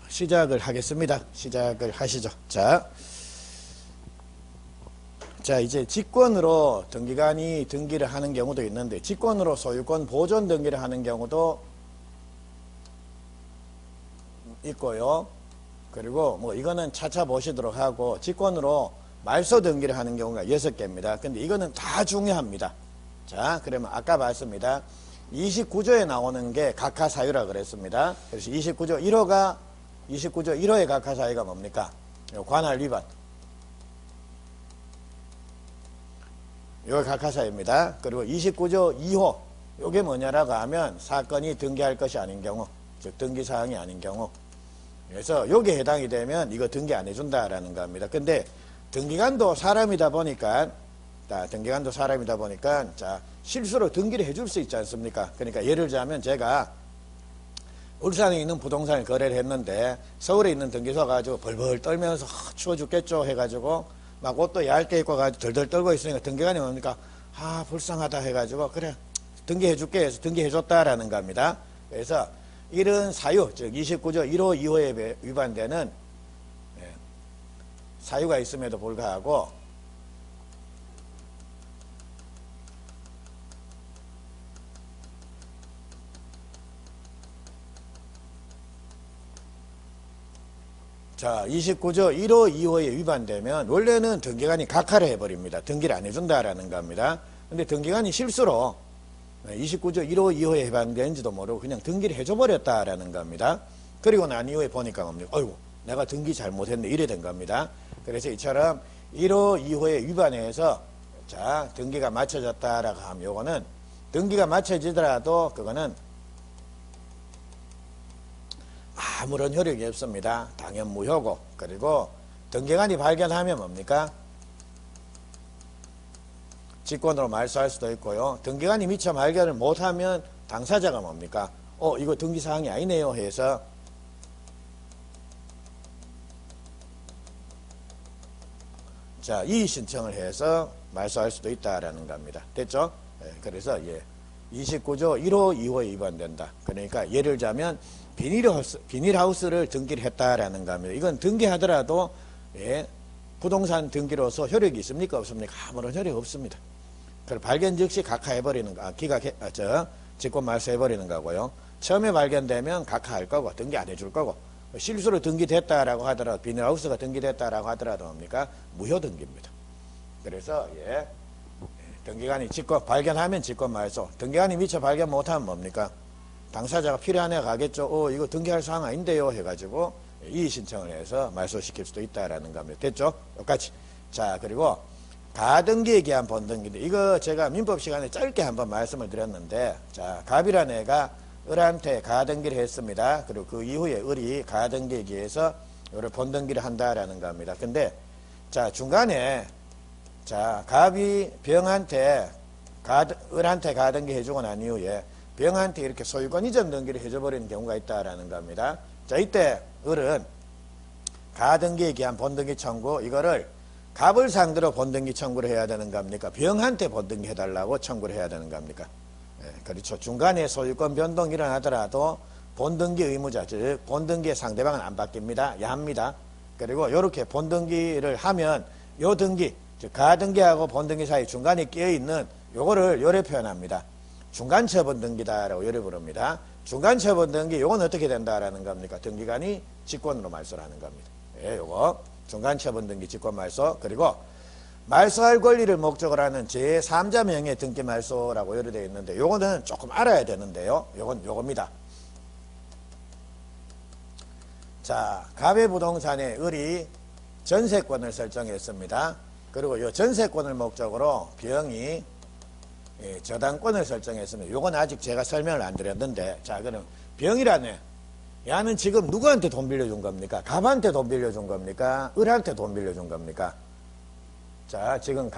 시작을 하겠습니다. 시작을 하시죠. 자, 이제 직권으로 등기관이 등기를 하는 경우도 있는데, 직권으로 소유권 보존 등기를 하는 경우도 있고요. 그리고 뭐 이거는 차차 보시도록 하고, 직권으로 말소 등기를 하는 경우가 6개입니다. 근데 이거는 다 중요합니다. 자, 그러면 아까 봤습니다. 29조에 나오는 게 각하사유라 그랬습니다. 그래서 29조 1호의 각하사유가 뭡니까? 관할 위반. 이거 각하사유입니다. 그리고 29조 2호. 이게 뭐냐라고 하면 사건이 등기할 것이 아닌 경우, 즉 등기사항이 아닌 경우. 그래서 여기에 해당이 되면 이거 등기 안 해준다라는 겁니다. 근데 등기관도 사람이다 보니까, 자, 실수로 등기를 해줄 수 있지 않습니까? 그러니까 예를 들자면 제가 울산에 있는 부동산을 거래를 했는데 서울에 있는 등기소 가지고 벌벌 떨면서 추워 죽겠죠 해가지고 막 옷도 얇게 입고 가지고 덜덜 떨고 있으니까 등기관이 뭡니까? 불쌍하다 해가지고 그래 등기해 줄게 해서 등기해 줬다라는 겁니다. 그래서 이런 사유, 즉 29조 1호 2호에 위반되는 사유가 있음에도 불구하고 자, 29조 1호 2호에 위반되면 원래는 등기관이 각하를 해버립니다. 등기를 안 해준다라는 겁니다. 근데 등기관이 실수로 29조 1호 2호에 위반된지도 모르고 그냥 등기를 해줘버렸다라는 겁니다. 그리고 난 이후에 보니까 뭡니까? 어이구, 내가 등기 잘못했네. 이래 된 겁니다. 그래서 이처럼 1호 2호에 위반해서 자, 등기가 맞춰졌다라고 하면 요거는 등기가 맞춰지더라도 그거는 아무런 효력이 없습니다. 당연 무효고. 그리고 등기관이 발견하면 뭡니까? 직권으로 말소할 수도 있고요. 등기관이 미처 발견을 못하면 당사자가 뭡니까? 이거 등기사항이 아니네요 해서 자, 이의 신청을 해서 말소할 수도 있다라는 겁니다. 됐죠? 그래서 29조 1호 2호에 위반된다. 그러니까 예를 들자면 비닐하우스를 등기를 했다라는 겁니다. 이건 등기하더라도 부동산 등기로서 효력이 있습니까? 없습니까? 아무런 효력이 없습니다. 그걸 발견 즉시 각하해버리는 거, 직권 말소해버리는 거고요. 처음에 발견되면 각하할 거고 등기 안 해줄 거고 실수로 등기됐다라고 하더라도 비닐하우스가 등기됐다라고 하더라도 뭡니까? 무효 등기입니다. 그래서 등기관이 발견하면 직권 말소, 등기관이 미처 발견 못하면 뭡니까? 당사자가 필요한 애 가겠죠. 이거 등기할 사항 아닌데요 해가지고 이의 신청을 해서 말소시킬 수도 있다라는 겁니다. 됐죠? 여기까지. 자, 그리고 가등기에 기한 본등기인데 이거 제가 민법 시간에 짧게 한번 말씀을 드렸는데, 자, 갑이라는 애가 을한테 가등기를 했습니다. 그리고 그 이후에 을이 가등기에 기해서 이를 본등기를 한다라는 겁니다. 근데 자, 중간에 자, 갑이 병한테 을한테 가등기 해주고 난 이후에 병한테 이렇게 소유권 이전 등기를 해줘버리는 경우가 있다라는 겁니다. 자, 이때 을은 가등기에 기한 본등기 청구, 이거를 갑을 상대로 본등기 청구를 해야 되는 겁니까? 병한테 본등기 해달라고 청구를 해야 되는 겁니까? 그렇죠. 중간에 소유권 변동이 일어나더라도 본등기 의무자, 즉 본등기의 상대방은 안 바뀝니다. 야합니다. 그리고 이렇게 본등기를 하면 요 등기, 즉 가등기하고 본등기 사이 중간에 끼어있는 요거를 요래 표현합니다. 중간처분 등기다라고 요래 부릅니다. 중간처분 등기, 요건 어떻게 된다라는 겁니까? 등기관이 직권으로 말소를 하는 겁니다. 요거 중간처분 등기 직권 말소. 그리고 말소할 권리를 목적으로 하는 제3자 명의 등기 말소라고 요래 되어 있는데 요거는 조금 알아야 되는데요. 요겁니다. 자, 갑의 부동산에 을이 전세권을 설정했습니다. 그리고 요 전세권을 목적으로 병이 저당권을 설정했습니다. 요건 아직 제가 설명을 안 드렸는데, 자, 그럼 병이라네. 야는 지금 누구한테 돈 빌려준 겁니까? 갑한테 돈 빌려준 겁니까? 을한테 돈 빌려준 겁니까? 자, 지금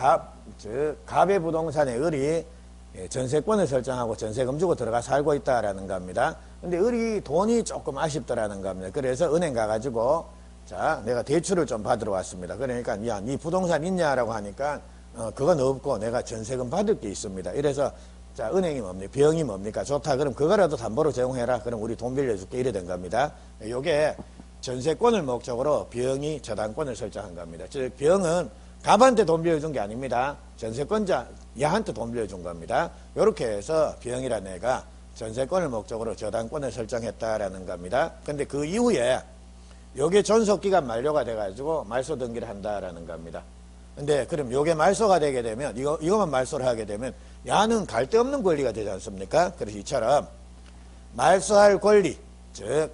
갑의 부동산에 을이 전세권을 설정하고 전세금 주고 들어가 살고 있다라는 겁니다. 근데 을이 돈이 조금 아쉽더라는 겁니다. 그래서 은행 가가지고, 자, 내가 대출을 좀 받으러 왔습니다. 그러니까, 야, 니 부동산 있냐라고 하니까, 그건 없고 내가 전세금 받을 게 있습니다. 이래서 자, 은행이 뭡니까? 비용이 뭡니까? 좋다. 그럼 그거라도 담보로 제공해라. 그럼 우리 돈 빌려줄게. 이래 된 겁니다. 요게 전세권을 목적으로 비용이 저당권을 설정한 겁니다. 즉, 비용은 갑한테 돈 빌려준 게 아닙니다. 전세권자, 야한테 돈 빌려준 겁니다. 이렇게 해서 비용이라는 애가 전세권을 목적으로 저당권을 설정했다라는 겁니다. 근데 그 이후에 요게 존속기간 만료가 돼가지고 말소 등기를 한다라는 겁니다. 근데 그럼 요게 말소가 되게 되면 이거만 말소를 하게 되면 야는 갈 데 없는 권리가 되지 않습니까? 그래서 이처럼 말소할 권리, 즉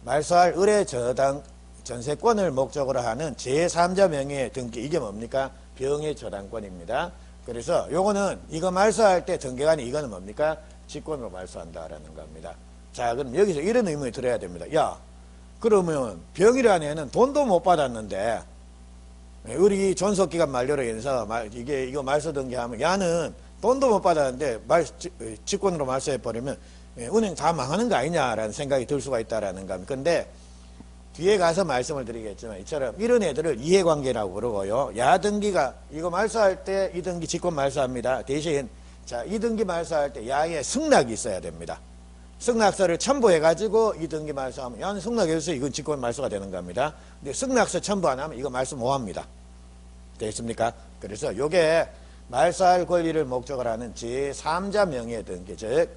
말소할 의뢰 저당 전세권을 목적으로 하는 제3자 명의의 등기, 이게 뭡니까? 병의 저당권입니다. 그래서 요거는 이거 말소할 때 등기관이 이거는 뭡니까? 직권으로 말소한다라는 겁니다. 자, 그럼 여기서 이런 의문이 들어야 됩니다. 야, 그러면 병이라는 애는 돈도 못 받았는데 우리 존속기간 만료로 인해서 이거 말소 등기하면 야는 돈도 못 받았는데 직권으로 말소해버리면 은행 다 망하는 거 아니냐라는 생각이 들 수가 있다라는 겁니다. 근데 뒤에 가서 말씀을 드리겠지만 이처럼 이런 애들을 이해관계라고 그러고요. 야등기가 이거 말소할 때 이등기 직권 말소합니다. 대신 자, 이등기 말소할 때 야의 승낙이 있어야 됩니다. 승낙서를 첨부해가지고 이등기 말소하면 야는 승낙해서 이건 직권 말소가 되는 겁니다. 근데 승낙서 첨부 안 하면 이거 말소 못 합니다. 되겠습니까? 그래서 요게 말소할 권리를 목적으로 하는 제3자 명의 등기, 즉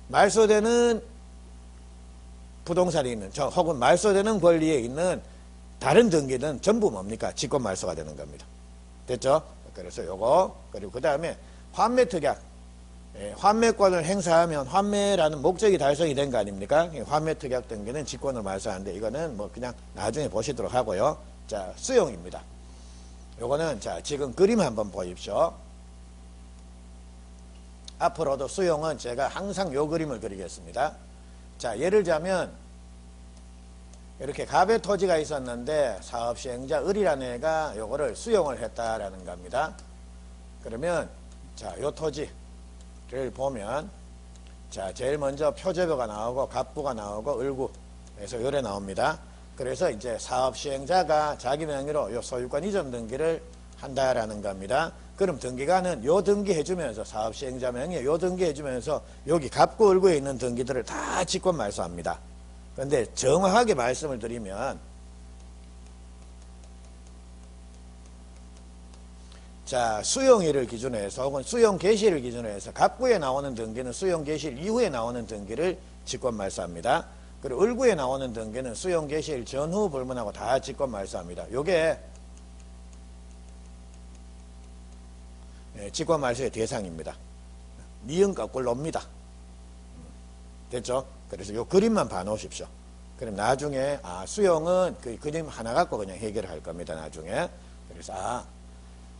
말소되는 부동산이 있는 혹은 말소되는 권리에 있는 다른 등기는 전부 뭡니까? 직권 말소가 되는 겁니다. 됐죠? 그래서 요거 그리고 그 다음에 환매 특약, 환매권을 행사하면 환매라는 목적이 달성이 된 거 아닙니까? 환매 특약 등기는 직권을 말소하는데 이거는 뭐 그냥 나중에 보시도록 하고요. 자, 수용입니다. 요거는 자, 지금 그림 한번 보십시오. 앞으로도 수용은 제가 항상 요 그림을 그리겠습니다. 자, 예를 들자면 이렇게 갑의 토지가 있었는데 사업시행자 을이라는 애가 요거를 수용을 했다라는 겁니다. 그러면 자, 요 토지를 보면 자, 제일 먼저 표제부가 나오고 갑부가 나오고 을구 그래서 요래 나옵니다. 그래서 이제 사업시행자가 자기 명의로 요 소유권 이전 등기를 한다라는 겁니다. 그럼 등기관은 요 등기 해주면서 사업시행자 명의에 요 등기 해주면서 여기 갑구 을구에 있는 등기들을 다 직권 말소합니다. 그런데 정확하게 말씀을 드리면 자, 수용일을 기준으로 해서 혹은 수용 개시를 기준으로 해서 갑구에 나오는 등기는 수용 개시일 이후에 나오는 등기를 직권 말소합니다. 그리고 을구에 나오는 등기는 수용 개시일 전후 불문하고 다 직권 말소합니다. 요게 직권 말소의 대상입니다. 니은 거꾸로입니다. 됐죠? 그래서 요 그림만 봐놓으십시오. 그럼 나중에 수용은 그 그림 하나 갖고 그냥 해결할 겁니다. 나중에. 그래서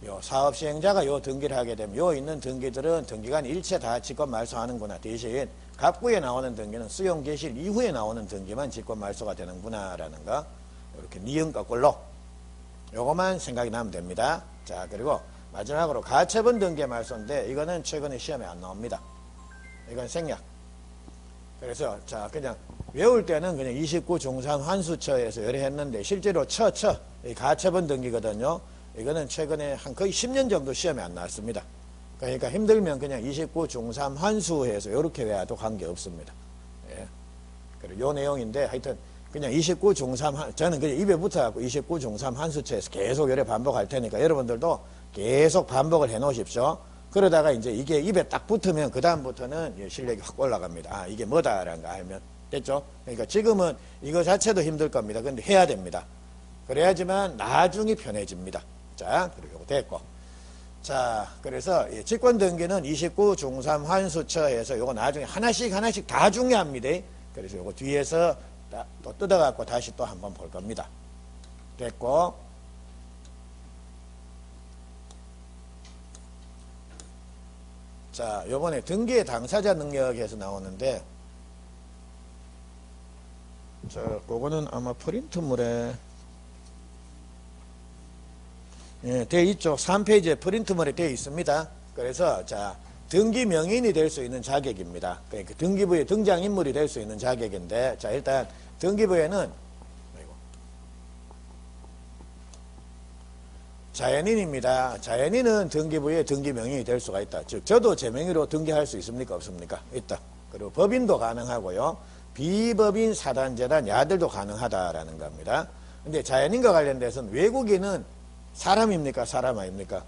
요 사업시행자가 요 등기를 하게 되면 요 있는 등기들은 등기관 일체 다 직권 말소하는구나. 대신 갑구에 나오는 등기는 수용 개시일 이후에 나오는 등기만 직권 말소가 되는구나 라는 거. 이렇게 니은 거꾸로 요거만 생각이 나면 됩니다. 자, 그리고 마지막으로 가처분 등기 말소인데 이거는 최근에 시험에 안 나옵니다. 이건 생략. 그래서 자, 그냥 외울 때는 그냥 29 중상 환수처에서 여러 했는데 실제로 이 가처분 등기거든요. 이거는 최근에 한 거의 10년 정도 시험에 안 나왔습니다. 그러니까 힘들면 그냥 29 중삼 환수해서 이렇게 외워도 관계없습니다. 예. 그리고 요 내용인데 하여튼 그냥 29 중삼 저는 그냥 입에 붙어갖고 29 중삼 환수처에서 계속 요래 반복할 테니까 여러분들도 계속 반복을 해 놓으십시오. 그러다가 이제 이게 입에 딱 붙으면 그다음부터는 실력이 확 올라갑니다. 이게 뭐다라는 거 알면 됐죠? 그러니까 지금은 이거 자체도 힘들 겁니다. 근데 해야 됩니다. 그래야지만 나중이 편해집니다. 자, 그리고 이거 됐고. 자, 그래서 직권 등기는 29 중삼 환수처에서 요거 나중에 하나씩 다 중요합니다. 그래서 요거 뒤에서 또 뜯어갖고 다시 또 한번 볼 겁니다. 됐고. 자, 요번에 등기의 당사자 능력에서 나오는데, 자, 그거는 아마 프린트물에, 돼 있죠. 3페이지에 프린트물에 되어 있습니다. 그래서, 자, 등기 명인이 될 수 있는 자격입니다. 그러니까 등기부의 등장인물이 될 수 있는 자격인데, 자, 일단, 등기부에는, 자연인입니다. 자연인은 등기부의 등기명의이 될 수가 있다. 즉 저도 제 명의로 등기할 수 있습니까? 없습니까? 있다. 그리고 법인도 가능하고요. 비법인 사단재단 야들도 가능하다라는 겁니다. 근데 자연인과 관련돼서는 외국인은 사람입니까? 사람 아닙니까?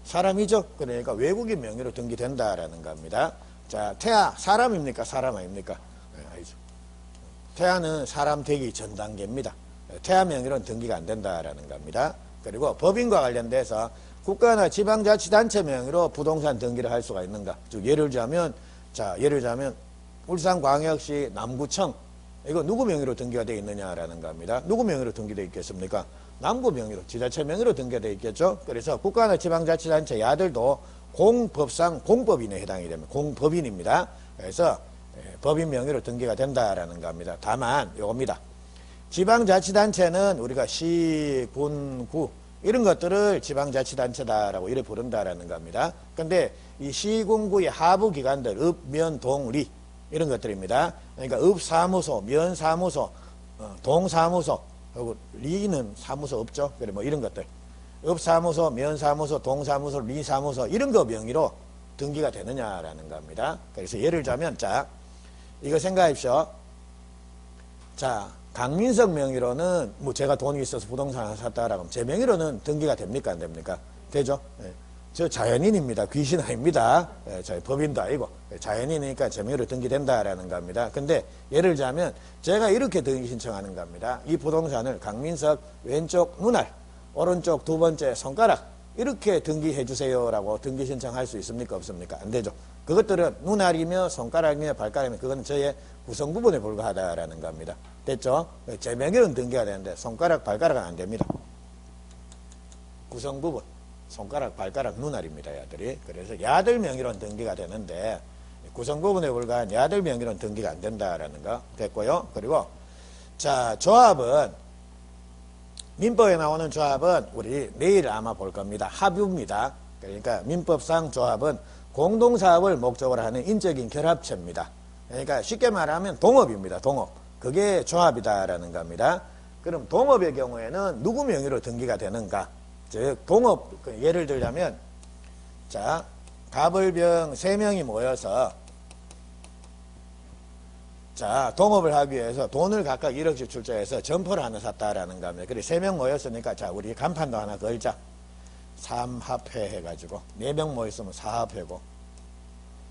사람이죠. 그러니까 외국인 명의로 등기된다라는 겁니다. 자, 태아 사람입니까? 사람 아닙니까? 네, 아니죠. 태아는 사람 되기 전 단계입니다. 태아 명의로는 등기가 안 된다라는 겁니다. 그리고 법인과 관련돼서 국가나 지방자치단체 명의로 부동산 등기를 할 수가 있는가? 즉 예를 들자면 울산광역시 남구청 이거 누구 명의로 등기가 되어 있느냐라는 겁니다. 누구 명의로 등기되어 있겠습니까? 남구 명의로, 지자체 명의로 등기가 되어 있겠죠. 그래서 국가나 지방자치단체 야들도 공법상 공법인에 해당이 됩니다. 공법인입니다. 그래서 법인 명의로 등기가 된다라는 겁니다. 다만 요겁니다. 지방자치단체는 우리가 시, 군, 구 이런 것들을 지방자치단체다라고 이래 부른다라는 겁니다. 근데 이 시, 군, 구의 하부기관들 읍, 면, 동, 리 이런 것들입니다. 그러니까 읍사무소, 면사무소, 동사무소 그리고 리는 사무소 없죠. 그래 뭐 이런 것들 읍사무소, 면사무소, 동사무소, 리사무소 이런 거 명의로 등기가 되느냐라는 겁니다. 그래서 예를 들자면 자 이거 생각하십시오. 자 강민석 명의로는 뭐 제가 돈이 있어서 부동산을 샀다라고 하면 제 명의로는 등기가 됩니까? 안 됩니까? 되죠? 네. 저 자연인입니다. 귀신 아닙니다. 네, 저희 법인도 아니고 자연인이니까 제 명의로 등기된다라는 겁니다. 근데 예를 들자면 제가 이렇게 등기 신청하는 겁니다. 이 부동산을 강민석 왼쪽 눈알 오른쪽 두 번째 손가락 이렇게 등기해 주세요라고 등기 신청할 수 있습니까? 없습니까? 안 되죠. 그것들은 눈알이며 손가락이며 발가락이며 그건 저의 구성 부분에 불과하다라는 겁니다. 됐죠? 제 명의로는 등기가 되는데 손가락, 발가락은 안 됩니다. 구성 부분, 손가락, 발가락, 눈알입니다. 야들이. 그래서 야들 명의로는 등기가 되는데 구성 부분에 불과한 야들 명의로는 등기가 안 된다라는 거 됐고요. 그리고 자 조합은 민법에 나오는 조합은 우리 내일 아마 볼 겁니다. 합유입니다. 그러니까 민법상 조합은 공동사업을 목적으로 하는 인적인 결합체입니다. 그러니까 쉽게 말하면 동업입니다. 동업. 그게 조합이다라는 겁니다. 그럼 동업의 경우에는 누구 명의로 등기가 되는가? 즉 동업 예를 들자면 자 갑을병 3명이 모여서 자 동업을 하기 위해서 돈을 각각 1억씩 출자해서 점포를 하나 샀다라는 겁니다. 그래 3명 모였으니까 자 우리 간판도 하나 걸자. 3합회 해가지고 4명 모였으면 4합회고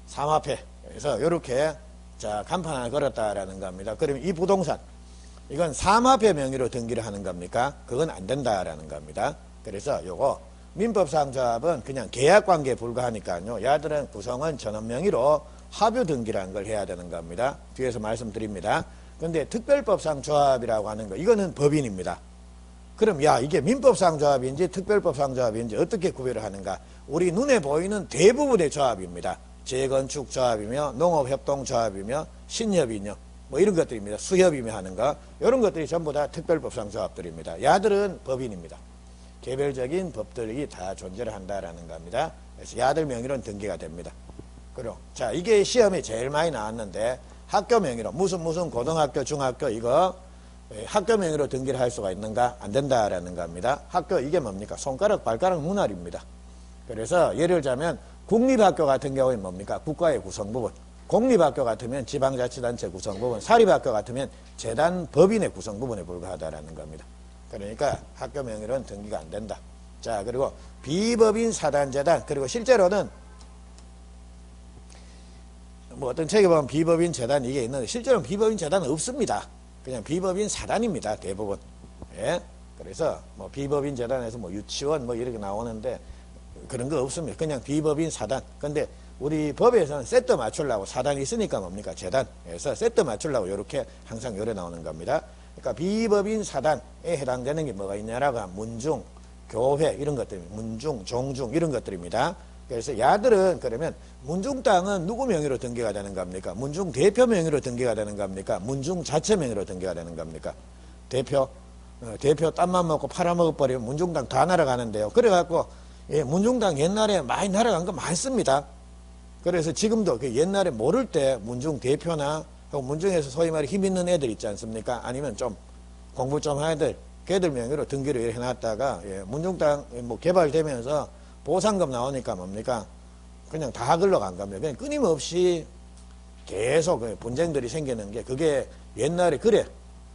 3합회 그래서 이렇게 자 간판 하나 걸었다라는 겁니다. 그러면 이 부동산 이건 3합회 명의로 등기를 하는 겁니까? 그건 안 된다라는 겁니다. 그래서 요거 민법상 조합은 그냥 계약관계에 불과하니까요. 야들은 구성은 전원 명의로 합유 등기라는 걸 해야 되는 겁니다. 뒤에서 말씀드립니다. 근데 특별법상 조합이라고 하는 거 이거는 법인입니다. 그럼 야 이게 민법상 조합인지 특별법상 조합인지 어떻게 구별을 하는가? 우리 눈에 보이는 대부분의 조합입니다. 재건축 조합이며 농업협동 조합이며 신협이며 뭐 이런 것들입니다. 수협이며 하는 거 이런 것들이 전부 다 특별법상 조합들입니다. 야들은 법인입니다. 개별적인 법들이 다 존재를 한다라는 겁니다. 그래서 야들 명의로는 등기가 됩니다. 그리고 자 이게 시험에 제일 많이 나왔는데 학교 명의로 무슨 고등학교 중학교 이거 학교 명의로 등기를 할 수가 있는가? 안 된다라는 겁니다. 학교 이게 뭡니까? 손가락 발가락 눈알입니다. 그래서 예를 들자면 국립학교 같은 경우는 뭡니까? 국가의 구성부분. 공립학교 같으면 지방자치단체 구성부분, 사립학교 같으면 재단 법인의 구성부분에 불과하다라는 겁니다. 그러니까 학교 명의로는 등기가 안 된다. 자 그리고 비법인 사단재단 그리고 실제로는 뭐 어떤 책에 보면 비법인 재단 이게 있는데 실제로는 비법인 재단은 없습니다. 그냥 비법인 사단입니다. 대부분. 예? 그래서 뭐 비법인 재단에서 뭐 유치원 뭐 이렇게 나오는데 그런 거 없습니다. 그냥 비법인 사단. 근데 우리 법에서는 세트 맞추려고 사단이 있으니까 뭡니까? 재단. 그래서 세트 맞추려고 이렇게 항상 요래 나오는 겁니다. 그러니까 비법인 사단에 해당되는 게 뭐가 있냐라고 하면 문중, 교회 이런 것들입니다. 문중, 종중 이런 것들입니다. 그래서 야들은 그러면 문중 땅은 누구 명의로 등기가 되는 겁니까? 문중 대표 명의로 등기가 되는 겁니까? 문중 자체 명의로 등기가 되는 겁니까? 대표 땀만 먹고 팔아먹어버리면 문중 땅 다 날아가는데요. 그래갖고 예, 문중 땅 옛날에 많이 날아간 거 많습니다. 그래서 지금도 그 옛날에 모를 때 문중 대표나 문중에서 소위 말해 힘 있는 애들 있지 않습니까? 아니면 좀 공부 좀 하는 애들 걔들 명의로 등기를 해놨다가 예, 문중땅 뭐 개발되면서 보상금 나오니까 뭡니까? 그냥 다 흘러간 겁니다. 그냥 끊임없이 계속 분쟁들이 생기는 게 그게 옛날에 그래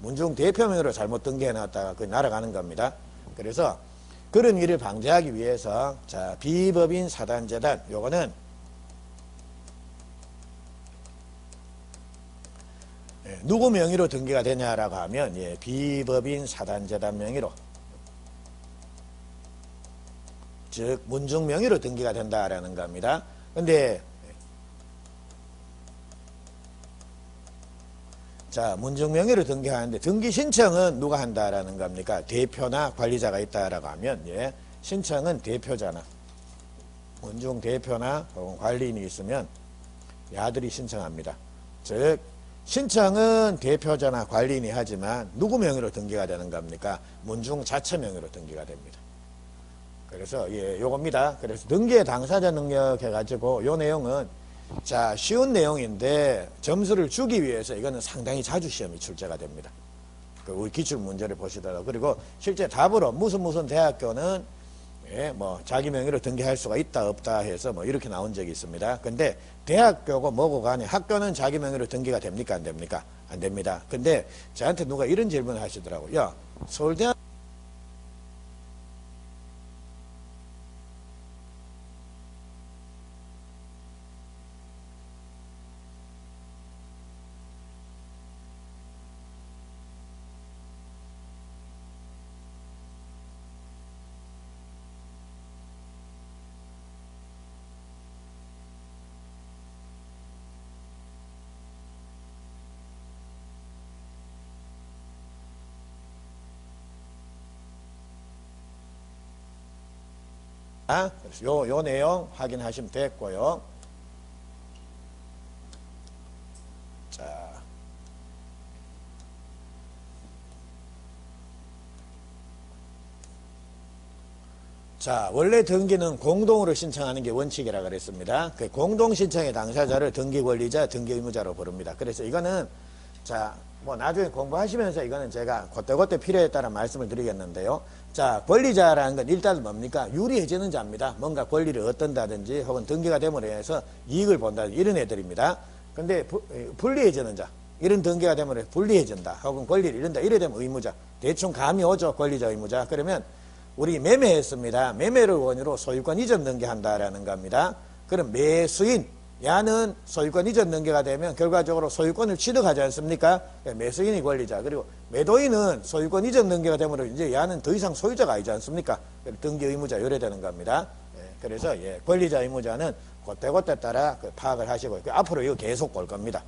문중 대표명으로 잘못 등기해놨다가 그 날아가는 겁니다. 그래서 그런 일을 방지하기 위해서 자 비법인 사단재단 요거는 예, 누구 명의로 등기가 되냐라고 하면 예, 비법인 사단재단 명의로 즉 문중 명의로 등기가 된다라는 겁니다. 근데 자 문중 명의로 등기하는데 등기 신청은 누가 한다라는 겁니까? 대표나 관리자가 있다라고 하면 예, 신청은 대표잖아. 문중 대표나 관리인이 있으면 야들이 신청합니다. 즉 신청은 대표자나 관리인이 하지만 누구 명의로 등기가 되는 겁니까? 문중 자체 명의로 등기가 됩니다. 그래서 예, 요겁니다. 그래서 등기의 당사자 능력 해가지고 요 내용은 자 쉬운 내용인데 점수를 주기 위해서 이거는 상당히 자주 시험이 출제가 됩니다. 그 우리 기출 문제를 보시더라도 그리고 실제 답으로 무슨 대학교는 예, 뭐 자기 명의로 등기할 수가 있다 없다 해서 뭐 이렇게 나온 적이 있습니다. 근데 대학교고 뭐고 간에 학교는 자기 명의로 등기가 됩니까 안 됩니까? 안 됩니다. 근데 저한테 누가 이런 질문을 하시더라고요. 야 서울대학 그래서 요 내용 확인하시면 됐고요. 자, 원래 등기는 공동으로 신청하는 게 원칙이라 그랬습니다. 그 공동 신청의 당사자를 등기 권리자, 등기 의무자로 부릅니다. 그래서 이거는 자, 뭐 나중에 공부하시면서 이거는 제가 그때 필요에 따라 말씀을 드리겠는데요. 자, 권리자라는 건 일단 뭡니까? 유리해지는 자입니다. 뭔가 권리를 얻는다든지 혹은 등기가 됨으로 해서 이익을 본다든지 이런 애들입니다. 근데 불리해지는 자, 이런 등기가 되면 불리해진다. 혹은 권리를 잃는다. 이래 되면 의무자. 대충 감이 오죠. 권리자, 의무자. 그러면 우리 매매했습니다. 매매를 원유로 소유권 이전 등기한다라는 겁니다. 그럼 매수인, 야는 소유권 이전 등기가 되면 결과적으로 소유권을 취득하지 않습니까? 매수인이 권리자. 그리고 매도인은 소유권 이전 등기가 되므로 이제 야는 더 이상 소유자가 아니지 않습니까? 등기 의무자 요래되는 겁니다. 그래서 권리자 의무자는 그때 따라 파악을 하시고 앞으로 이거 계속 볼 겁니다.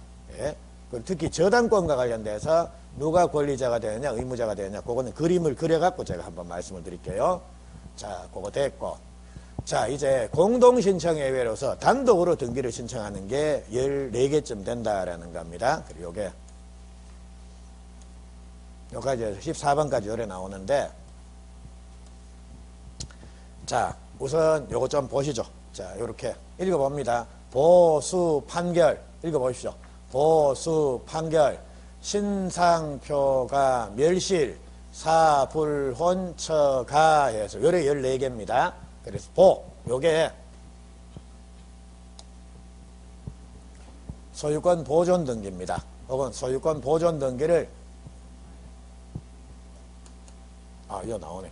특히 저당권과 관련돼서 누가 권리자가 되느냐 의무자가 되느냐 그거는 그림을 그려갖고 제가 한번 말씀을 드릴게요. 자, 그거 됐고, 자 이제 공동신청 예외로서 단독으로 등기를 신청하는 게 14개쯤 된다라는 겁니다. 그리고 요게 여기까지 14번까지 요래 나오는데, 자 우선 요거 좀 보시죠. 자 요렇게 읽어봅니다. 보수 판결 읽어보십시오. 보수 판결 신상표가 멸실 사불혼 처가 해서 요래 14개입니다. 그래서 요게 소유권 보존 등기입니다. 혹은 소유권 보존 등기를 이거 나오네.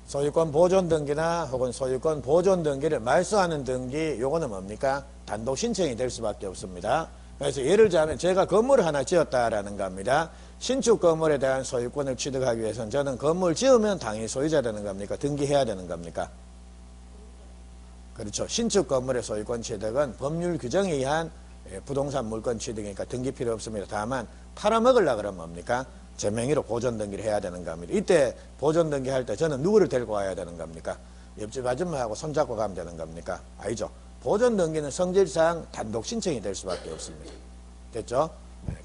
소유권 보존 등기나 혹은 소유권 보존 등기를 말소하는 등기, 요거는 뭡니까? 단독 신청이 될 수밖에 없습니다. 그래서 예를 들자면 제가 건물을 하나 지었다라는 겁니다. 신축 건물에 대한 소유권을 취득하기 위해서는 저는 건물 지으면 당연히 소유자 되는 겁니까? 등기해야 되는 겁니까? 그렇죠. 신축 건물의 소유권 취득은 법률 규정에 의한 부동산 물권 취득이니까 등기 필요 없습니다. 다만 팔아먹으려고 그러면 뭡니까? 제 명의로 보존 등기를 해야 되는 겁니다. 이때 보존 등기 할 때 저는 누구를 데리고 와야 되는 겁니까? 옆집 아줌마하고 손잡고 가면 되는 겁니까? 아니죠. 보존 등기는 성질상 단독 신청이 될 수밖에 없습니다. 됐죠?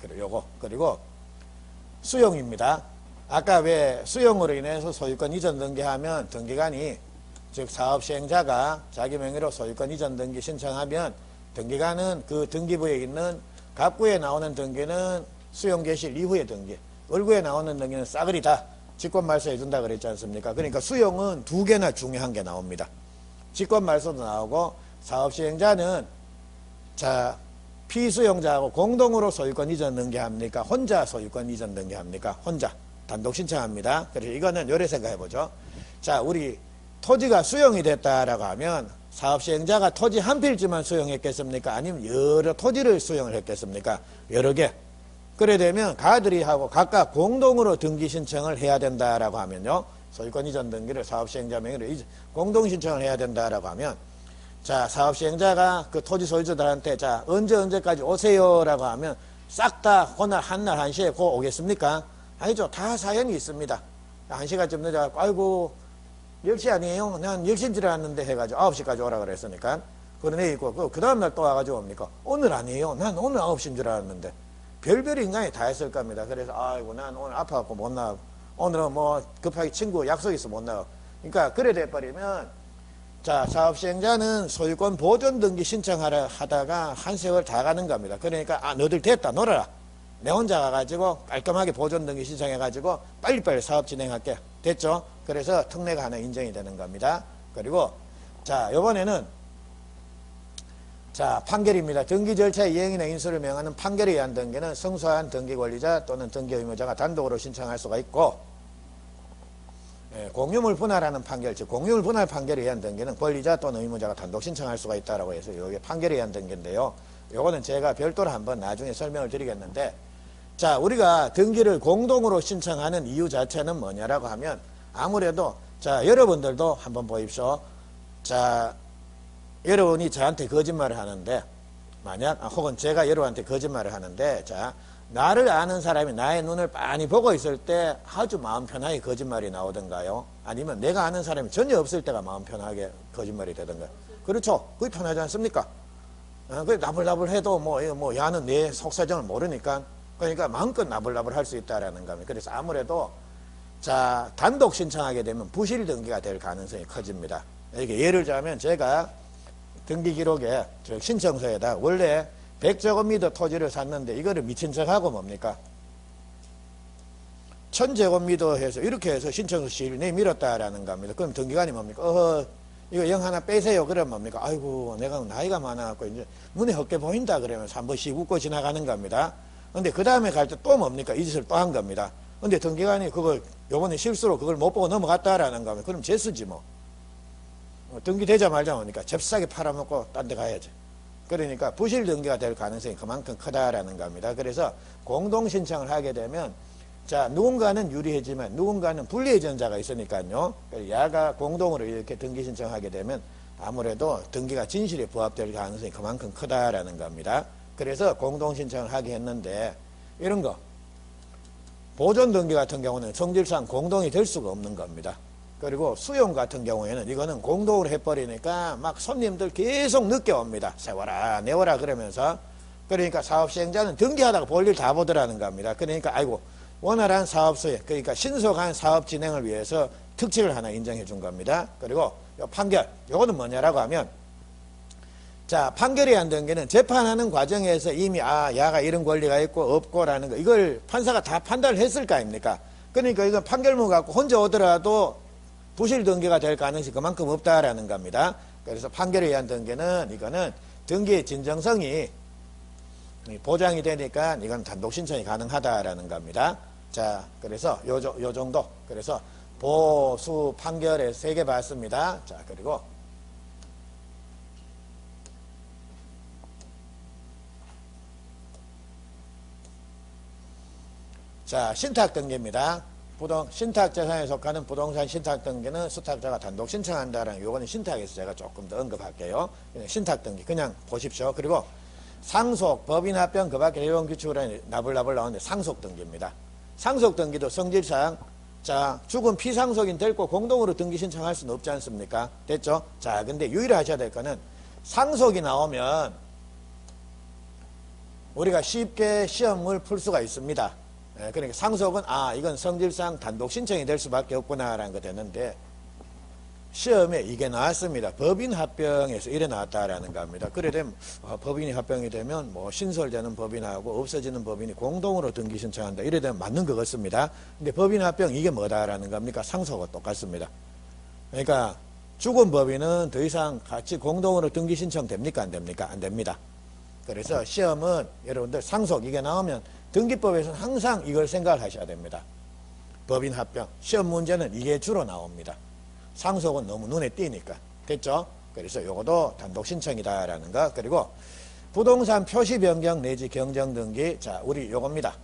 그리고 요거. 그리고 수용입니다. 아까 왜 수용으로 인해서 소유권 이전 등기하면 등기관이, 즉 사업 시행자가 자기 명의로 소유권 이전 등기 신청하면 등기관은 그 등기부에 있는 갑구에 나오는 등기는 수용 개시 이후의 등기, 을구에 나오는 등기는 싸그리다. 직권 말소 해준다 그랬지 않습니까? 그러니까 수용은 두 개나 중요한 게 나옵니다. 직권 말소도 나오고 사업시행자는 자 피수용자하고 공동으로 소유권 이전 등기합니까? 혼자 소유권 이전 등기합니까? 혼자 단독 신청합니다. 그래서 이거는 요래 생각해보죠. 자 우리 토지가 수용이 됐다라고 하면 사업시행자가 토지 한 필지만 수용했겠습니까? 아니면 여러 토지를 수용을 했겠습니까? 여러 개. 그래 되면 가들이 하고 각각 공동으로 등기 신청을 해야 된다라고 하면요. 소유권 이전 등기를 사업시행자 명의로 공동 신청을 해야 된다라고 하면 자 사업시행자가 그 토지 소유주들한테 자 언제까지 오세요라고 하면 싹 다 그날 한날 한시에 고 오겠습니까? 아니죠. 다 사연이 있습니다. 1시간쯤 늦어갖고 아이고 10시 아니에요? 난 10시인 줄 알았는데 해가지고 9시까지 오라 그랬으니까 그런 애 있고 그 다음날 또 와가지고 옵니까? 오늘 아니에요? 난 오늘 9시인 줄 알았는데 별별 인간이 다 했을 겁니다. 그래서 아이고 난 오늘 아파갖고 못 나가고 오늘은 뭐 급하게 친구 약속 있어 못 나가고 그러니까 그래 돼버리면 자 사업시행자는 소유권 보존 등기 신청하려 하다가 한 세월 다 가는 겁니다. 그러니까 아 너들 됐다 놀아라. 내 혼자 가가지고 깔끔하게 보존 등기 신청해가지고 빨리빨리 사업 진행할게. 됐죠? 그래서 특례가 하나 인정이 되는 겁니다. 그리고 자 이번에는 자 판결입니다. 등기 절차 이행이나 인수를 명하는 판결에 의한 등기는 성소한 등기 권리자 또는 등기 의무자가 단독으로 신청할 수가 있고 공유물 분할하는 판결, 즉 공유물 분할 판결에 의한 등기는 권리자 또는 의무자가 단독 신청할 수가 있다라고 해서 이게 판결에 의한 등기인데요. 요거는 제가 별도로 한번 나중에 설명을 드리겠는데 자 우리가 등기를 공동으로 신청하는 이유 자체는 뭐냐라고 하면 아무래도 자 여러분들도 한번 보십시오. 자 여러분이 저한테 거짓말을 하는데 만약 혹은 제가 여러분한테 거짓말을 하는데 자 나를 아는 사람이 나의 눈을 많이 보고 있을 때 아주 마음 편하게 거짓말이 나오던가요? 아니면 내가 아는 사람이 전혀 없을 때가 마음 편하게 거짓말이 되던가요? 그렇죠. 그게 편하지 않습니까? 그 나불나불 해도 뭐 야는 내 속사정을 모르니까 그러니까 마음껏 나불나불 할 수 있다라는 겁니다. 그래서 아무래도 자 단독 신청하게 되면 부실 등기가 될 가능성이 커집니다. 이렇게 예를 들자면 제가 등기 기록에 저 신청서에다 원래 100제곱미터 토지를 샀는데 이거를 미친 척하고 뭡니까? 1000제곱미터 해서 이렇게 해서 신청서 시를 내밀었다라는 겁니다. 그럼 등기관이 뭡니까? 이거 영 하나 빼세요. 그러면 뭡니까? 아이고 내가 나이가 많아갖고 이제 눈에 헛게 보인다 그러면서 한 번씩 웃고 지나가는 겁니다. 근데 그 다음에 갈 때 또 뭡니까? 이 짓을 또 한 겁니다. 근데 등기관이 그걸 요번에 실수로 그걸 못 보고 넘어갔다라는 겁니다. 그럼 재수지 뭐. 등기되자 말자 뭡니까? 잽싸게 팔아먹고 딴 데 가야지. 그러니까 부실 등기가 될 가능성이 그만큼 크다라는 겁니다. 그래서 공동 신청을 하게 되면 자 누군가는 유리해지만 누군가는 불리해진 자가 있으니까요. 야가 공동으로 이렇게 등기 신청하게 되면 아무래도 등기가 진실에 부합될 가능성이 그만큼 크다라는 겁니다. 그래서 공동 신청을 하게 했는데 이런 거 보존 등기 같은 경우는 성질상 공동이 될 수가 없는 겁니다. 그리고 수용 같은 경우에는 이거는 공동으로 해버리니까 막 손님들 계속 늦게 옵니다. 세워라 내워라 그러면서 그러니까 사업시행자는 등기하다가 볼일 다 보더라는 겁니다. 그러니까 아이고 원활한 사업수행 그러니까 신속한 사업 진행을 위해서 특칙을 하나 인정해 준 겁니다. 그리고 요 판결 요거는 뭐냐라고 하면 자 판결이 안 된 게는 재판하는 과정에서 이미 아 야가 이런 권리가 있고 없고라는 거 이걸 판사가 다 판단을 했을 거 아닙니까? 그러니까 이건 판결문 갖고 혼자 오더라도 부실 등기가 될 가능성이 그만큼 없다라는 겁니다. 그래서 판결에 의한 등기는 이거는 등기의 진정성이 보장이 되니까 이건 단독 신청이 가능하다라는 겁니다. 자, 그래서 요 정도. 그래서 보수 판결에 3개 봤습니다. 자, 그리고 자, 신탁 등기입니다. 신탁재산에 속하는 부동산 신탁등기는 수탁자가 단독 신청한다라는 요거는 신탁에서 제가 조금 더 언급할게요. 신탁등기 그냥 보십시오. 그리고 상속, 법인 합병, 그 밖에 일본 규칙으로 나불나불 나오는데 상속등기입니다. 상속등기도 성질상 자 죽은 피상속인 데리고 공동으로 등기 신청할 수는 없지 않습니까? 됐죠? 자 근데 유의하셔야 될 거는 상속이 나오면 우리가 쉽게 시험을 풀 수가 있습니다. 그러니까 상속은 아 이건 성질상 단독 신청이 될 수밖에 없구나라는 거 되는데 시험에 이게 나왔습니다. 법인 합병에서 이래 나왔다라는 겁니다. 그래 되면 법인이 합병이 되면 뭐 신설되는 법인하고 없어지는 법인이 공동으로 등기 신청한다. 이래 되면 맞는 것 같습니다. 근데 법인 합병 이게 뭐다라는 겁니까? 상속과 똑같습니다. 그러니까 죽은 법인은 더 이상 같이 공동으로 등기 신청 됩니까? 안 됩니까? 안 됩니다. 그래서 시험은 여러분들 상속 이게 나오면 등기법에서는 항상 이걸 생각을 하셔야 됩니다. 법인 합병 시험 문제는 이게 주로 나옵니다. 상속은 너무 눈에 띄니까. 됐죠? 그래서 요것도 단독 신청이다라는 거. 그리고 부동산 표시 변경 내지 경정 등기. 자, 우리 요겁니다.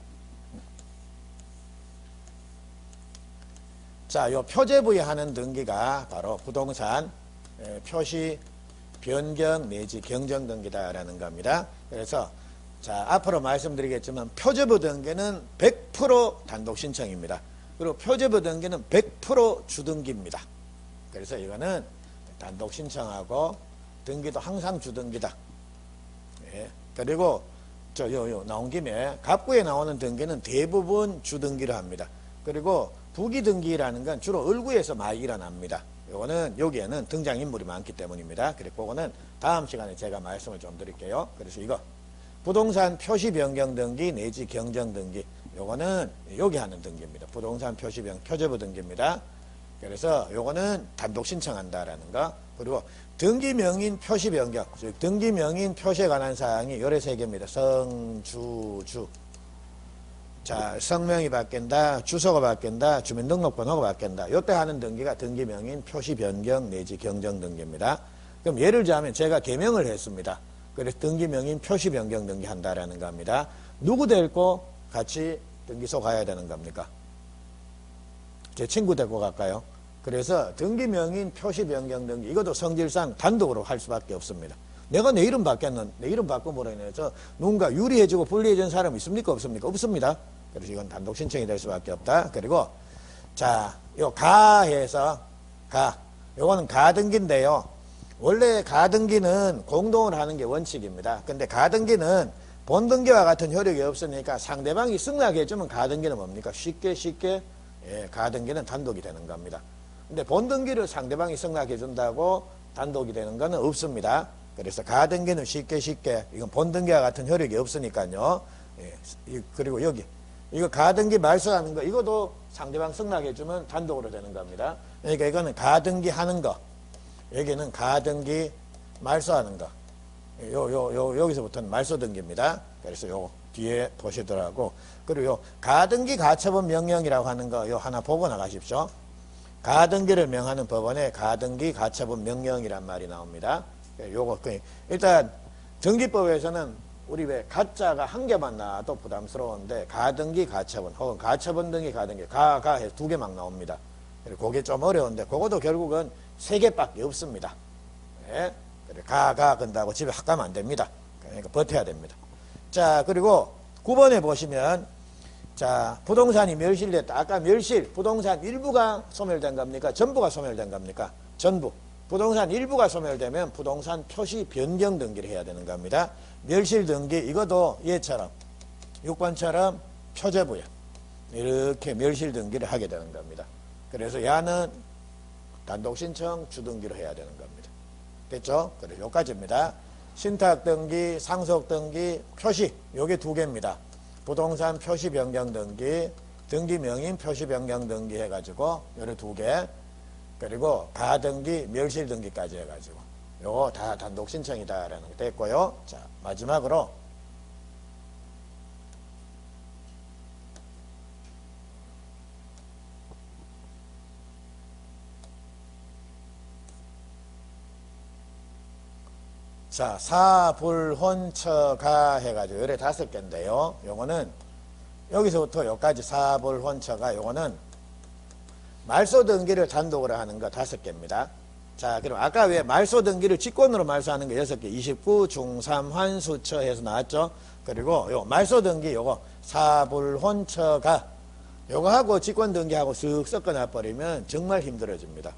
자, 요 표제부에 하는 등기가 바로 부동산 표시 변경 내지 경정 등기다라는 겁니다. 그래서 자, 앞으로 말씀드리겠지만 표제부 등기는 100% 단독 신청입니다. 그리고 표제부 등기는 100% 주등기입니다. 그래서 이거는 단독 신청하고 등기도 항상 주등기다. 예. 그리고 나온 김에 갑구에 나오는 등기는 대부분 주등기를 합니다. 그리고 부기등기라는 건 주로 을구에서 많이 일어납니다. 요거는 여기에는 등장인물이 많기 때문입니다. 그리고 그거는 다음 시간에 제가 말씀을 좀 드릴게요. 그래서 이거 부동산 표시 변경 등기 내지 경정 등기 요거는 여기 하는 등기입니다. 부동산 표시 변경 표제부 등기입니다. 그래서 요거는 단독 신청한다라는 거. 그리고 등기명인 표시 변경, 즉 등기명인 표시에 관한 사항이 요래 세 개입니다. 성, 주. 자, 성명이 바뀐다, 주소가 바뀐다, 주민등록번호가 바뀐다. 요때 하는 등기가 등기명인 표시 변경 내지 경정 등기입니다. 그럼 예를 들자면 제가 개명을 했습니다. 그래서 등기명인 표시 변경 등기 한다라는 겁니다. 누구 데리고 같이 등기소 가야 되는 겁니까? 제 친구 데리고 갈까요? 그래서 등기명인 표시 변경 등기 이것도 성질상 단독으로 할 수밖에 없습니다. 내가 내 이름 바뀌었는 내 이름 바꿔보라 해서 누군가 유리해지고 불리해진 사람 있습니까? 없습니까? 없습니다. 그래서 이건 단독 신청이 될 수밖에 없다. 그리고 자, 요 가해서 요거는 가등기인데요. 원래 가등기는 공동으로 하는 게 원칙입니다. 근데 가등기는 본등기와 같은 효력이 없으니까 상대방이 승낙해주면 가등기는 뭡니까? 쉽게 예, 가등기는 단독이 되는 겁니다. 근데 본등기를 상대방이 승낙해준다고 단독이 되는 거는 없습니다. 그래서 가등기는 쉽게 이건 본등기와 같은 효력이 없으니까요. 예, 그리고 여기 이거 가등기 말소하는 거 이것도 상대방 승낙해주면 단독으로 되는 겁니다. 그러니까 이거는 가등기 하는 거 여기는 가등기 말소하는 거 여기서부터는 말소 등기입니다. 그래서 요 뒤에 보시더라고. 그리고 요 가등기 가처분 명령이라고 하는 거 요 하나 보고 나가십시오. 가등기를 명하는 법원에 가등기 가처분 명령이란 말이 나옵니다. 요거 일단 등기법에서는 우리 왜 가짜가 한 개만 나와도 부담스러운데 가등기 가처분 혹은 가처분 등기 가등기 해서 두 개 막 나옵니다. 그리고 그게 좀 어려운데 그것도 결국은 세 개밖에 없습니다. 예? 건다고 집에 확 가면 안 됩니다. 그러니까 버텨야 됩니다. 자, 그리고 9번에 보시면 자, 부동산이 멸실됐다. 아까 멸실, 부동산 일부가 소멸된 겁니까? 전부가 소멸된 겁니까? 전부. 부동산 일부가 소멸되면 부동산 표시 변경 등기를 해야 되는 겁니다. 멸실 등기, 이것도 얘처럼, 6번처럼 표제부에 이렇게 멸실 등기를 하게 되는 겁니다. 그래서 야는 단독 신청 주등기로 해야 되는 겁니다. 됐죠? 그래, 요까지입니다. 신탁 등기, 상속 등기, 표시, 요게 두 개입니다. 부동산 표시 변경 등기, 등기 명인 표시 변경 등기 해가지고 요래 두 개, 그리고 가등기, 멸실 등기까지 해가지고 요거 다 단독 신청이다라는 게 됐고요. 자, 마지막으로 자, 사불혼처가 해가지고 요래 5개인데요. 요거는 여기서부터 여기까지 사불혼처가 요거는 말소 등기를 단독으로 하는 거 5개입니다. 자, 그럼 아까 왜 말소 등기를 직권으로 말소하는 거 6개, 29 중삼환수처 해서 나왔죠? 그리고 요 말소 등기 요거 사불혼처가 요거하고 직권 등기하고 쓱 섞어놔 버리면 정말 힘들어집니다.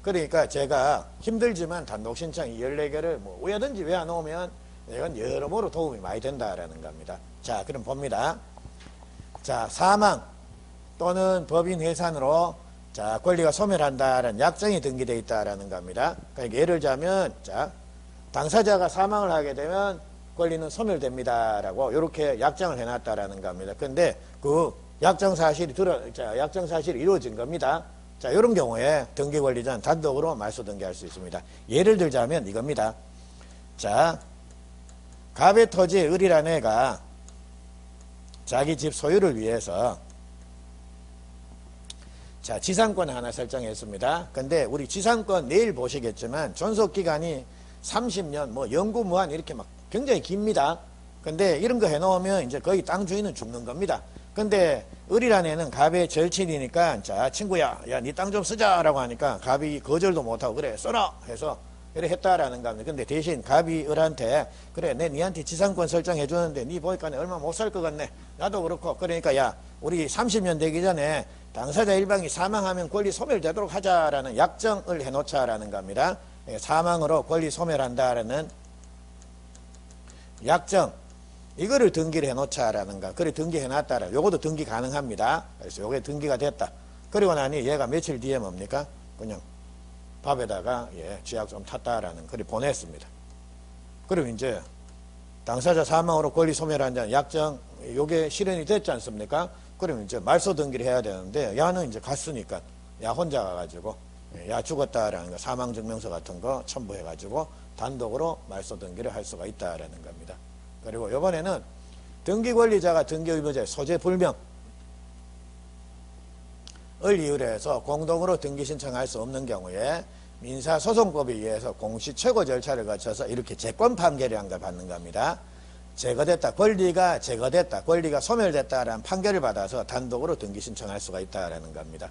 그러니까 제가 힘들지만 단독 신청이 14개를 뭐 왜든지 왜 안 오면 이건 여러모로 도움이 많이 된다라는 겁니다. 자, 그럼 봅니다. 자, 사망 또는 법인 해산으로 자, 권리가 소멸한다라는 약정이 등기되어 있다라는 겁니다. 그러니까 예를 들자면, 자, 당사자가 사망을 하게 되면 권리는 소멸됩니다라고 이렇게 약정을 해놨다라는 겁니다. 근데 그 약정 사실이 이루어진 겁니다. 자, 이런 경우에 등기 권리자는 단독으로 말소 등기할 수 있습니다. 예를 들자면 이겁니다. 자, 갑의 토지의 을이라는 애가 자기 집 소유를 위해서 자, 지상권 하나 설정했습니다. 근데 우리 지상권 내일 보시겠지만 존속기간이 30년, 뭐 영구무한 이렇게 막 굉장히 깁니다. 근데 이런 거 해놓으면 이제 거의 땅 주인은 죽는 겁니다. 근데 을이라는 애는 갑의 절친이니까 자, 친구야, 야, 니 땅 좀 쓰자라고 하니까 갑이 거절도 못하고 그래, 써라 해서 이래 했다라는 겁니다. 근데 대신 갑이 을한테 그래, 내 니한테 지상권 설정해 주는데 니 보니까 얼마 못 살 것 같네. 나도 그렇고. 그러니까 야, 우리 30년 되기 전에 당사자 일방이 사망하면 권리 소멸되도록 하자라는 약정을 해놓자라는 겁니다. 사망으로 권리 소멸한다라는 약정, 이거를 등기를 해놓자라는 거. 그래, 등기해놨다라. 요것도 등기 가능합니다. 그래서 요게 등기가 됐다. 그리고 나니 얘가 며칠 뒤에 뭡니까? 그냥 밥에다가 쥐약 좀 탔다라는 글을 보냈습니다. 그럼 이제 당사자 사망으로 권리 소멸한다는 약정, 요게 실현이 됐지 않습니까? 그러면 이제 말소 등기를 해야 되는데, 야는 이제 갔으니까, 야 혼자 가가지고, 야 죽었다라는 거, 사망증명서 같은 거 첨부해가지고, 단독으로 말소 등기를 할 수가 있다라는 겁니다. 그리고 이번에는 등기 권리자가 등기 의무자의 소재 불명을 이유로 해서 공동으로 등기 신청할 수 없는 경우에 민사소송법에 의해서 공시최고 절차를 거쳐서 이렇게 재권 판결이란 걸 받는 겁니다. 제거됐다, 권리가 제거됐다, 권리가 소멸됐다라는 판결을 받아서 단독으로 등기 신청할 수가 있다라는 겁니다.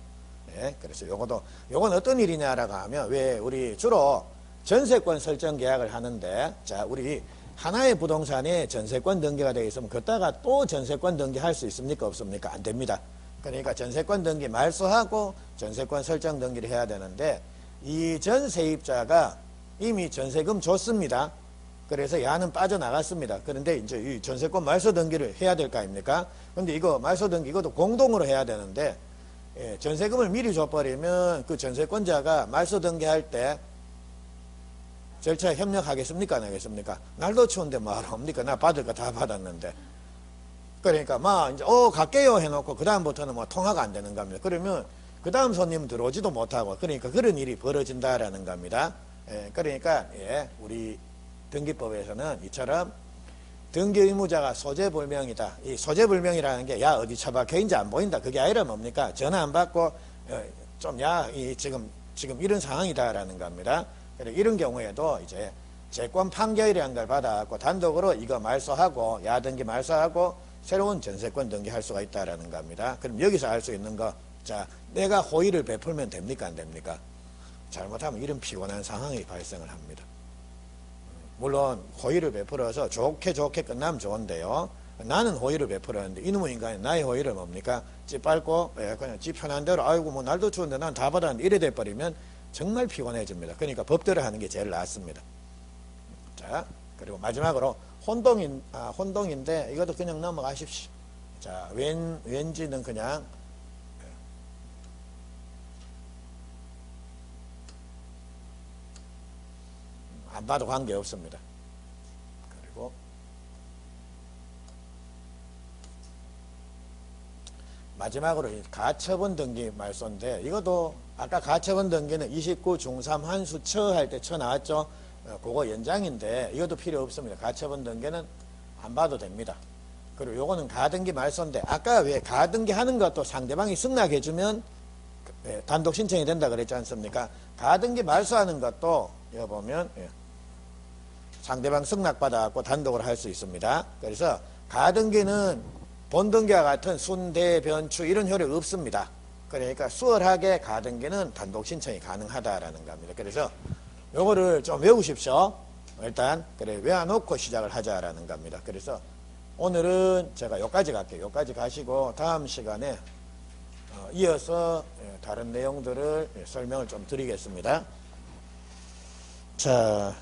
그래서 요건 어떤 일이냐라고 하면, 왜 우리 주로 전세권 설정 계약을 하는데, 자, 우리 하나의 부동산에 전세권 등기가 되어 있으면 그따가 또 전세권 등기할 수 있습니까? 없습니까? 안 됩니다. 그러니까 전세권 등기 말소하고 전세권 설정 등기를 해야 되는데, 이 전세입자가 이미 전세금 줬습니다. 그래서 야는 빠져나갔습니다. 그런데 이제 이 전세권 말소 등기를 해야 될 거 아닙니까? 근데 이거 말소 등기 이것도 공동으로 해야 되는데, 전세금을 미리 줘버리면 그 전세권자가 말소 등기할 때 절차에 협력하겠습니까? 안 하겠습니까? 날도 추운데 뭐하러 옵니까? 나 받을 거 다 받았는데. 그러니까 이제 갈게요 해놓고 그 다음부터는 뭐 통화가 안 되는 겁니다. 그러면 그 다음 손님 들어오지도 못하고, 그러니까 그런 일이 벌어진다라는 겁니다. 그러니까 우리 등기법에서는 이처럼 등기 의무자가 소재불명이다. 이 소재불명이라는 게 야 어디 처박혀있는지 안 보인다. 그게 아니라 뭡니까? 전화 안 받고 좀 야 지금 이런 상황이다라는 겁니다. 이런 경우에도 이제 재권 판결이라는 걸 받아갖고 단독으로 이거 말소하고 야등기 말소하고 새로운 전세권 등기할 수가 있다라는 겁니다. 그럼 여기서 알 수 있는 거, 자, 내가 호의를 베풀면 됩니까? 안 됩니까? 잘못하면 이런 피곤한 상황이 발생을 합니다. 물론 호의를 베풀어서 좋게 끝나면 좋은데요. 나는 호의를 베풀었는데 이놈의 인간이 나의 호의를 뭡니까? 찌빨고 그냥 지 편한 대로 아이고 뭐 날도 추운데 난 다 받았는데 이래 돼버리면 정말 피곤해집니다. 그러니까 법대로 하는 게 제일 낫습니다. 자, 그리고 마지막으로 혼동인데 이것도 그냥 넘어가십시오. 자, 왠지는 그냥 안 봐도 관계없습니다. 그리고 마지막으로 가처분 등기 말소인데, 이것도 아까 가처분 등기는 29 중3 한수 처할 때 처 나왔죠. 그거 연장인데 이것도 필요 없습니다. 가처분 등기는 안 봐도 됩니다. 그리고 요거는 가등기 말소인데, 아까 왜 가등기 하는 것도 상대방이 승낙해주면 단독 신청이 된다 그랬지 않습니까? 가등기 말소하는 것도 여기 보면 상대방 승낙받아갖고 단독으로 할 수 있습니다. 그래서 가등기는 본등기와 같은 순대, 변추 이런 효력이 없습니다. 그러니까 수월하게 가등기는 단독 신청이 가능하다라는 겁니다. 그래서 요거를 좀 외우십시오. 일단 그래 외워놓고 시작을 하자라는 겁니다. 그래서 오늘은 제가 여기까지 갈게요. 여기까지 가시고 다음 시간에 이어서 다른 내용들을 설명을 좀 드리겠습니다. 자,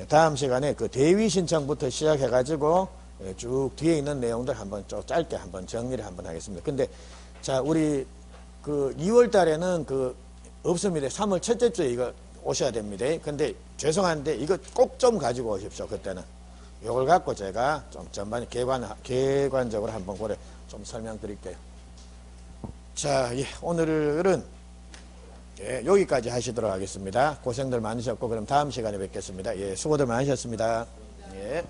다음 시간에 그 대위 신청부터 시작해가지고 쭉 뒤에 있는 내용들 한번 좀 짧게 한번 정리를 한번 하겠습니다. 근데 자, 우리 그 2월 달에는 그 없습니다. 3월 첫째 주에 이거 오셔야 됩니다. 근데 죄송한데 이거 꼭 좀 가지고 오십시오. 그때는 이걸 갖고 제가 좀 전반 개관적으로 한번 그래 좀 설명드릴게요. 자, 예, 오늘은 예, 여기까지 하시도록 하겠습니다. 고생들 많으셨고 그럼 다음 시간에 뵙겠습니다. 예, 수고들 많으셨습니다. 예.